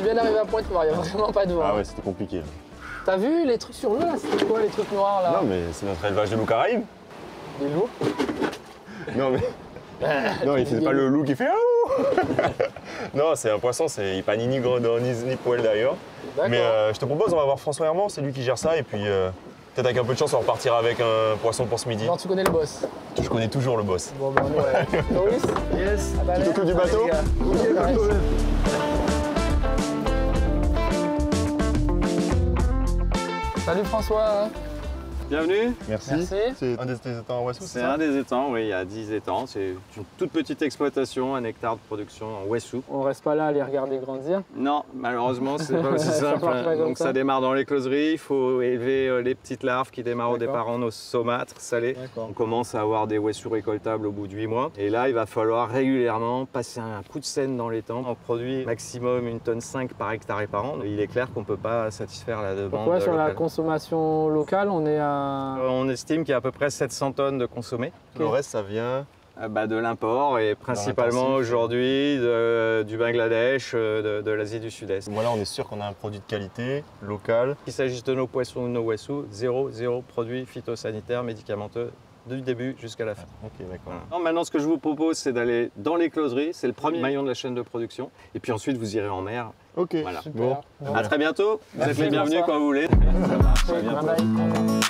viens d'arriver à Pointe-Noire, il n'y a vraiment pas de vent. Ah ouais, c'était compliqué. T'as vu les trucs sur l'eau là? C'était quoi les trucs noirs là? Non mais c'est notre élevage de loups caraïbes. Des loups? Non mais... non, il fait pas le loup qui fait ah. Non, c'est un poisson, il pas ni grandeur ni poil d'ailleurs. Mais je te propose, on va voir François Herman, c'est lui qui gère ça et puis peut-être avec un peu de chance on repartira avec un poisson pour ce midi. Non, tu connais le boss? Je connais toujours le boss. Bon ben on est Loïs? Yes. Ah bah, Tu t'occupes du bateau? Ok, pas de problème. Salut François. Bienvenue. Merci. Merci. C'est un des étangs en Wessous, C'est un des étangs, oui, il y a 10 étangs. C'est une toute petite exploitation, 1 hectare de production en Wessous. On reste pas là à les regarder grandir. Non, malheureusement, c'est pas aussi Ça simple. marche pas comme Donc ça. ça démarre dans l'écloserie, il faut élever les petites larves qui démarrent au D'accord. départ en eau saumâtre, salée. D'accord. On commence à avoir des Wessous récoltables au bout de 8 mois. Et là, il va falloir régulièrement passer un coup de scène dans l'étang. On produit maximum 1,5 tonne par hectare et par an. Il est clair qu'on ne peut pas satisfaire la demande Pourquoi sur la locale. consommation locale on est à... On estime qu'il y a à peu près 700 tonnes de consommés. Le reste, ça vient. De l'import et principalement l'intensif. aujourd'hui du Bangladesh, de l'Asie du Sud-Est. Voilà, on est sûr qu'on a un produit de qualité, local. Qu'il s'agisse de nos poissons ou de nos Wessous, zéro produit phytosanitaire, médicamenteux du début jusqu'à la fin. Ok, d'accord. Voilà. Non, maintenant, ce que je vous propose, c'est d'aller dans l'écloserie. C'est le premier maillon de la chaîne de production. Et puis ensuite, vous irez en mer. Ok, Voilà. Super. Bon. Bon. À très bientôt. Vous êtes Merci, les bienvenus François. quand vous voulez. Oui, bientôt. bye bye.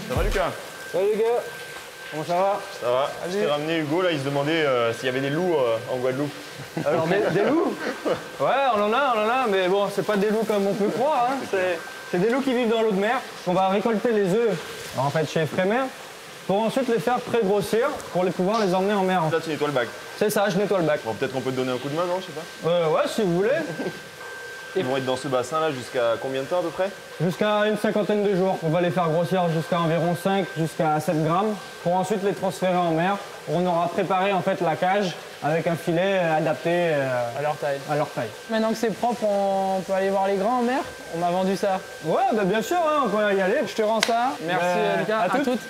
Ça va Lucas? Salut les gars. Comment ça va? Ça va. Je t'ai ramené Hugo, là, il se demandait s'il y avait des loups en Guadeloupe. Alors des loups? Ouais, on en a, mais bon, c'est pas des loups comme on peut croire, hein. C'est des loups qui vivent dans l'eau de mer, qu'on va récolter les œufs, en fait chez Frémer, pour ensuite les faire pré-grossir, pour pouvoir les emmener en mer. Là, tu nettoies le bac. C'est ça, je nettoie le bac. Bon, peut-être qu'on peut te donner un coup de main, non? Je sais pas. Ouais, si vous voulez, Ils vont être dans ce bassin-là jusqu'à combien de temps à peu près? jusqu'à une cinquantaine de jours. On va les faire grossir jusqu'à environ 5, jusqu'à 7 grammes, pour ensuite les transférer en mer. On aura préparé en fait la cage avec un filet adapté À leur taille. à leur taille. Maintenant que c'est propre, on peut aller voir les grands en mer? On m'a vendu ça. Ouais, bah bien sûr, hein, on peut y aller. Je te rends ça. Merci Lucas. à toutes.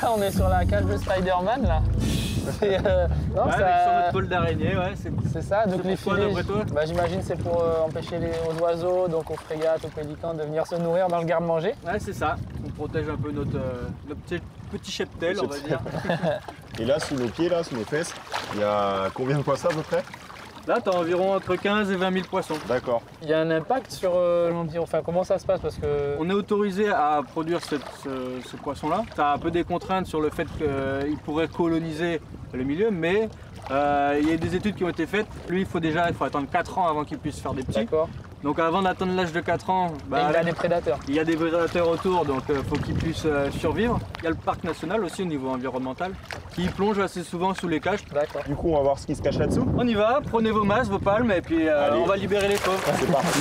Là, on est sur la cage de Spider-Man là. C'est non, Ouais, ça- avec sur notre pôle d'araignée, ouais, c'est ça. Donc les pourquoi, filets. d'après toi Bah, j'imagine c'est pour empêcher aux oiseaux, donc aux frégates, aux pélicans de venir se nourrir dans le garde-manger. Ouais, c'est ça. On protège un peu notre petit cheptel, on va dire. Et là, sous nos pieds, là, sous nos fesses, il y a combien de poissons à peu près? Là, tu as environ entre 15 et 20 000 poissons. D'accord. Il y a un impact sur l'environnement. Enfin, comment ça se passe parce que On est autorisé à produire ce poisson-là. Tu as un peu des contraintes sur le fait qu'il pourrait coloniser le milieu, mais il y a des études qui ont été faites. Lui, il faut attendre 4 ans avant qu'il puisse faire des petits. d'accord. Donc avant d'atteindre l'âge de 4 ans, Et il a des prédateurs. il y a des prédateurs autour, donc il faut qu'ils puissent survivre. Il y a le parc national aussi au niveau environnemental, qui plonge assez souvent sous les cages. D'accord. Du coup, on va voir ce qui se cache là-dessous. On y va, prenez vos masses, vos palmes, et puis Allez. on va libérer les pauvres. C'est parti.